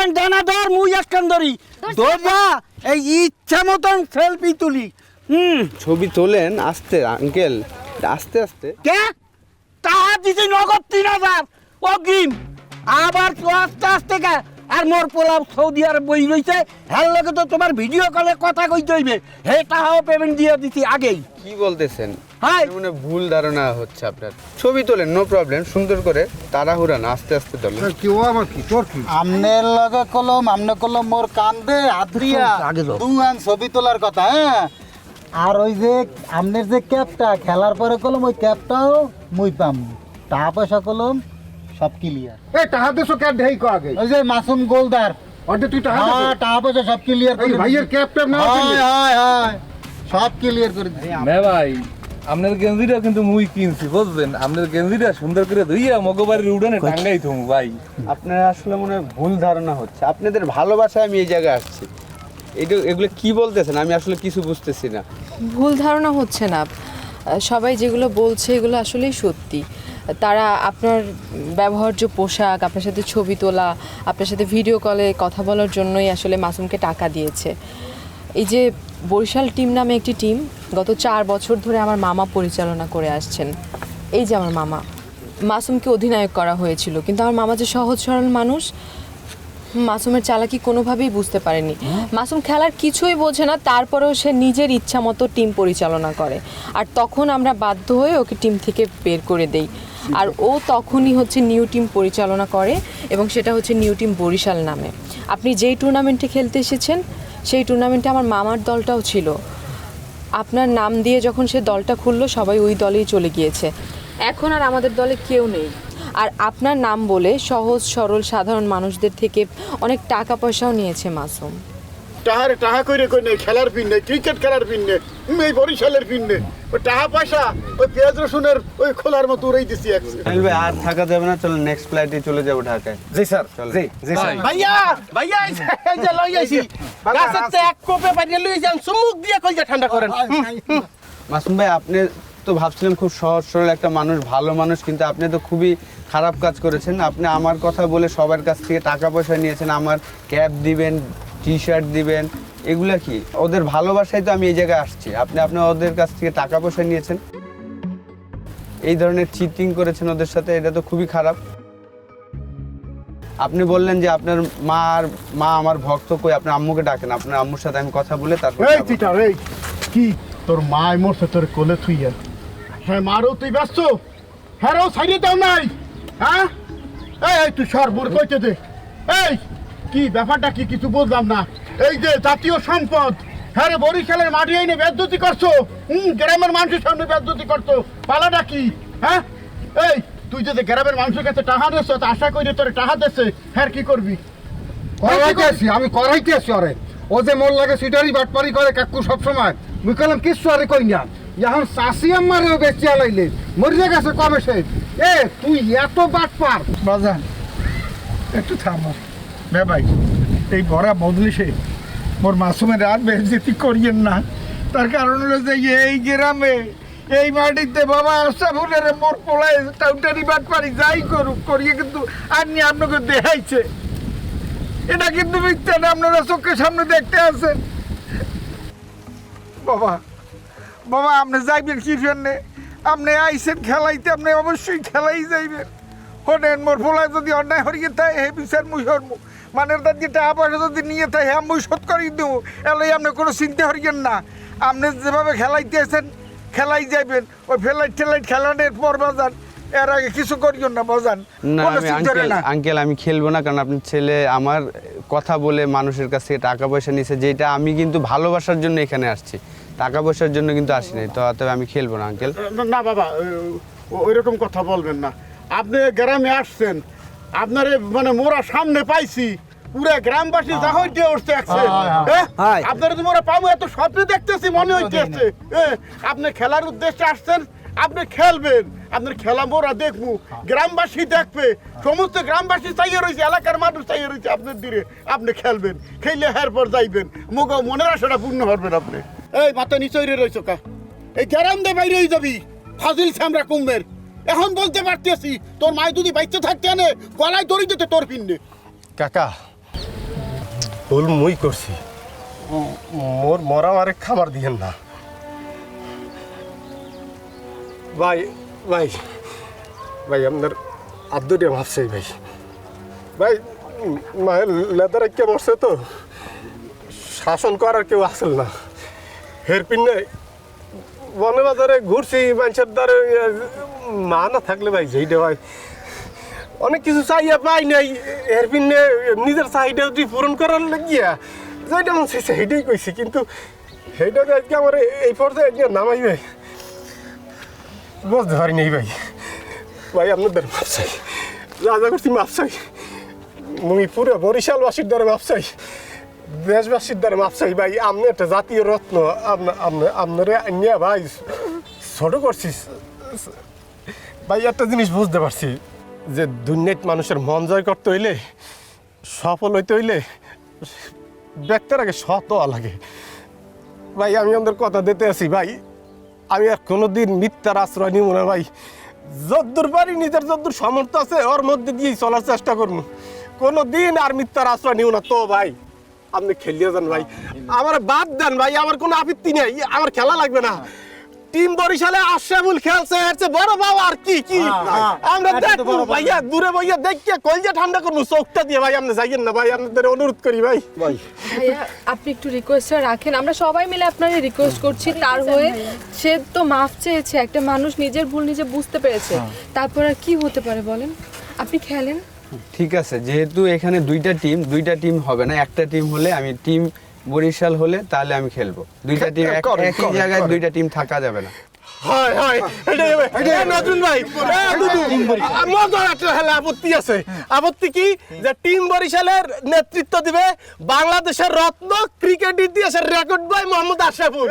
একখান দানা ধর মুই একখান ধরি ধরবা এই ইচ্ছা মতন সেলফি তুলি ছবি তোলেন আস্তে আঙ্কেল, আস্তে আস্তে। কে টাকা দিছি নগদ 3000 অগ্রিম আবার তো আস্তে আস্তে কে আর মোর পোলাও সৌদি আরব বই রইছে হ্যাঁ লগে তো তোমার ভিডিও কলে কথা কইতে হইবে হে টাকাও পেমেন্ট দিয়ে দিছি আগেই। কি বলতেছেন? হাই মানে ভুল ধারণা হচ্ছে আপনার। ছবি তোলেন, নো প্রবলেম, সুন্দর করে, তাড়াহুড়া না, আস্তে আস্তে তোলেন। কি ও আমার কি তোর কি আমনের লগে কলম আমনে কলম মোর কান্দে আদ্রিয়া আগে যাও। দুয়ান ছবি তোলার কথা। হ্যাঁ আর ওই যে আমনের যে ক্যাপটা খেলার পরে কলম ওই ক্যাপটাও মুই পাম টাকা পয়সা কলম সব ক্লিয়ার। এ টাকা দেছো ক্যাপ দেই কো আগে ওই যে মাসুম গোলদার অর্ধে তুই টাকা হ্যাঁ দেছো টাকা পয়সা সব ক্লিয়ার এই করে ভাইয়ের ক্যাপ ট্যাপ না হায় হায় হায় সব ক্লিয়ার করে দিছি। মে ভাই আপনার গেঞ্জিটা কিন্তু মুই কিনছি বুঝলেন, আপনার গেঞ্জিটা সুন্দর করে ধুইয়া মগবাড়ির উড়ানে টাঙ্গাই থুম ভাই। আপনার আসলে মনে হয় ভুল ধারণা হচ্ছে। আপনাদের ভালোবাসায় আমি এই জায়গায় আসছি। এগুলো কি বলতেছেন? আমি আসলে কিছু বুঝতেছি না। ভুল ধারণা হচ্ছে না, সবাই যেগুলো বলছে এগুলো আসলেই সত্যি। তারা আপনার ব্যবহার্য পোশাক, আপনার সাথে ছবি তোলা, আপনার সাথে ভিডিও কলে কথা বলার জন্যই আসলে মাসুমকে টাকা দিয়েছে। এই যে বরিশাল টিম নামে একটি টিম গত 4 বছর ধরে আমার মামা পরিচালনা করে আসছেন। এই যে আমার মামা, মাসুমকে অধিনায়ক করা হয়েছিল, কিন্তু আমার মামা যে সহজ সরল মানুষ, মাসুমের চালাকি কোনোভাবেই বুঝতে পারেনি। মাসুম খেলার কিছুই বোঝে না, তারপরেও সে নিজের ইচ্ছা মতো টিম পরিচালনা করে। আর তখন আমরা বাধ্য হয়ে ওকে টিম থেকে বের করে দেই। আর ও তখনই হচ্ছে নিউ টিম পরিচালনা করে, এবং সেটা হচ্ছে নিউ টিম বরিশাল নামে। আপনি যেই টুর্নামেন্টে খেলতে এসেছেন সেই টুর্নামেন্টে আমার মামার দলটাও ছিল। আপনার নাম দিয়ে যখন সে দলটা খুললো সবাই ওই দলেই চলে গিয়েছে। এখন আর আমাদের দলে কেউ নেই। আর আপনার নাম বলে সহজ সরল সাধারণ মানুষদের থেকে অনেক টাকা পয়সাও নিয়েছে মাসুম। টাকা কইরে কই নাই খেলার পিন নেই, ক্রিকেট খেলার পিন নেই, এই বরিশালের পিন নেই। ওই টাকা পয়সা ওই পেঁয়াজ রসুনের ওই খোলার মতো উড়াই দিছি একসাথে। আনিল ভাই আর থাকা যাবে না, চলো নেক্সট ফ্লাইটে চলে যাবো ঢাকায়। জি স্যার, চলো। জি জি স্যার। ভাইয়া ভাইয়া এই যে লই আইছি গাছেতে এক কোপে পাইলে লই যান চুমুক দিয়ে কইয়া ঠান্ডা করেন। মাসুম ভাই, আপনি তো ভাবছিলেন খুব সহজ সরল একটা মানুষ, ভালো মানুষ, কিন্তু আপনি তো খুবই খারাপ কাজ করেছেন। আপনি আমার কথা বলে সবার কাছ থেকে টাকা পয়সা নিয়েছেন, আমার ক্যাপ দিবেন, টি শার্ট দিবেন, এগুলা কি? ওদের ভালোবাসায় তো আমি এই জায়গায় আসছি। আপনি ওদের কাছ থেকে টাকা পয়সা নিয়েছেন, এই ধরনের চিটিং করেছেন ওদের সাথে, এটা তো খুবই খারাপ। আপনি বললেন যে আপনার মা আমার ভক্ত, কই আপনার আম্মুকে ডাকেন, আপনার আম্মুর সাথে আমি কথা বলে তারপর এই যাবো। চিটার এই কি তোর মা মরছে তোর কোলে থুইয়া? হ্যাঁ মারও তুই ব্যস্ত, হ্যাঁ ও সাইডে দাও নাই। হ্যাঁ এই তুই সরবর কইতে দে। এই কি ব্যাপারটা কি কিছু বুঝলাম না। এই যে জাতীয় সম্পদ, হ্যাঁ রে বরিশালের মাটি এনে বেজ্জতি করছো, গ্রামের মানুষের সামনে বেজ্জতি করছো, পালাটা কি? হ্যাঁ এই তুই যদি গ্রামের মানুষের কাছে টাকা দিয়েছ তো আশা করি তোর টাকা দিচ্ছে, হ্যাঁ কি করবি? আমি করাইতে আছি আরে ও যে মোর লাগে সিটারি বাটপারি করে কাকু সবসময় মুই কলাম কিছু আরে কই না এখন চাষি আমারও বেশি আলাইলে মরিয়া গেছে কবে সে এ তুই এত বাটপার বাজান একটু থামো বে ভাই, এই ভরা বদলিশে মোর মাসুমের রাত বেজতি করিয়েন না। তার কারণ হলো যে এই গ্রামে এই মাটিতে বাবা আশরাফুলের মোর পোলায় টাউটারি বাটপারি যাই করুক করিয়ে কিন্তু আপনি আপনাকে দেখাইছে, এটা কিন্তু মিথ্যা না, আপনারা চোখের সামনে দেখতে আছেন। বাবা বাবা আপনি যাইবেন কি জন্যে? আপনি আইসেন খেলাইতে, আপনি অবশ্যই খেলাই যাইবেন। শোনেন মোর ফোলায় যদি অন্যায় হরিয়ে থাকে হে বিচার মুই হরমু, মানে তার যে টাকা পয়সা যদি নিয়ে থাকে হ্যাঁ মুই শোধ করি দেবো। এলাই আপনি কোনো চিন্তা হরিয়েন না, আপনি যেভাবে খেলাইতে আছেন খেলাই যাইবেন। ওই ফেলাইট ঠেলাইট খেলানোর পর বাজান, এর আগে কিছু করিও না বাজান। না আঙ্কেল আমি খেলবো না, কারণ আপনার ছেলে আমার কথা বলে মানুষের কাছ থেকে টাকা পয়সা নিছে, যেটা আমি কিন্তু ভালোবাসার জন্য এখানে আসছি, টাকা পয়সার জন্য কিন্তু আসি নাই। তো তবে আমি খেলবো না আঙ্কেল। না বাবা ওই রকম কথা বলবেন না। আপনি গ্রামে আসছেন, আপনার মানে মোরা সামনে পাইছি, পুরা গ্রামবাসী যা হইতে উঠতে আসছে। আপনারা তো মোরা পাবো এত স্বপ্নে দেখতেছি মনে হইতে আসছে। আপনি খেলার উদ্দেশ্যে আসছেন, আপনি খেলবেন, আপনার খেলা মোরা দেখবো, গ্রামবাসী দেখবে, সমস্ত গ্রামবাসী চাইয়ে রয়েছে, এলাকার মানুষ চাইয়ে রয়েছে আপনার দিকে। আপনি খেলবেন, খেলে হের পর যাইবেন, মুখে মনের আশাটা পূর্ণ করবেন আপনি। এই মাথা নিচয় রয়েছ কা, এই গ্রাম দিয়ে বাইরে যাবি ফাজিল সামরা কুম্বের। এখন বলতে পারতেছি তোর মায় যদি বাইতে থাকতে আনে গলায় দড়ি দিতে তোর পিন্নে। কাকা ভুল মুই করছি, মোর মরা মারে খাবার দিয়েন না ভাই। ভাই ভাই আপনার আদুরে ভাবছে ভাই। ভাই মায়ের লেদারে কে বসছে তো শাসন করার কেউ আসল না। হেরপিনে বনে বাজারে ঘুরছি, মানুষের দ্বারে মা না থাকলে ভাই যেইটা ভাই অনেক কিছু চাইয়া পাই নাই। হেরপিনে নিজের চাহিদা যদি পূরণ করার লাগিয়া যেটা মন চাইছে সেইটাই কইছি, কিন্তু সেইটাকে আজকে আমার এই পর্যায়ে আজকে নামাইবে বুঝতে পারি নাই ভাই। ভাই আপনাদের মাপ চাই, রাজা করছি মাপ চাই, মুই পুরো বরিশালবাসীর দ্বারা মাপ চাই, দেশবাসীর দ্বারা মাপ চাই ভাই। আপনি একটা জাতীয় রত্ন, আপনারা নিয়ে ভাই ছোট করছিস ভাই। একটা জিনিস বুঝতে পারছি যে দুনিয়াত মানুষের মন জয় করতে হইলে, সফল হইতে হইলে ব্যক্তির আগে সৎ হওয়া লাগে ভাই। আমি আমাদের কথা দিতে আছি ভাই, আমি আর কোনোদিন মিথ্যার আশ্রয় নিব না ভাই। যদ্দূর পারি নিজের যদ্দূর সামর্থ্য আছে ওর মধ্যে দিয়েই চলার চেষ্টা করবো, কোনো দিন আর মিথ্যার আশ্রয় নিব না। তো ভাই আপনি খেলিয়ে যান ভাই, আমার বাদ দেন ভাই, আমার কোনো আপত্তি নেই, আমার খেলা লাগবে না। টিম বরিশালে আশরাফুল খেলছে, এর বড় বাবা আর কি কি আমরা দেখবো ভাইয়া, দূরে ভাইয়া দেখে কলজা ঠান্ডা করবো চোখটা দিয়ে ভাই। আপনি যাইয়েন না ভাই, আপনাদের অনুরোধ করি ভাই। ভাইয়া আপনি একটু রিকোয়েস্টটা রাখেন, আমরা সবাই মিলে আপনাকে রিকোয়েস্ট করছি তার হয়ে। সে তো মাফ চেয়েছে, একটা মানুষ নিজের ভুল নিজে বুঝতে পেরেছে, তারপর আর কি হতে পারে বলেন? আপনি খেলেন। ঠিক আছে, যেহেতু এখানে দুইটা টিম হবে না, একটা টিম হলে আমি টিম বরিশাল হলে তাহলে আমি খেলবো। দুইটা টিম একই জায়গায় দুইটা টিম থাকা যাবে না। হাই হাই নজরুল ভাই, মজার একটা হলে আপত্তি আছে। আপত্তি কি যে টিম বরিশালের নেতৃত্ব দিবে বাংলাদেশের রত্ন ক্রিকেট ইতিহাসের রেকর্ড বয় মোহাম্মদ আশরাফুল।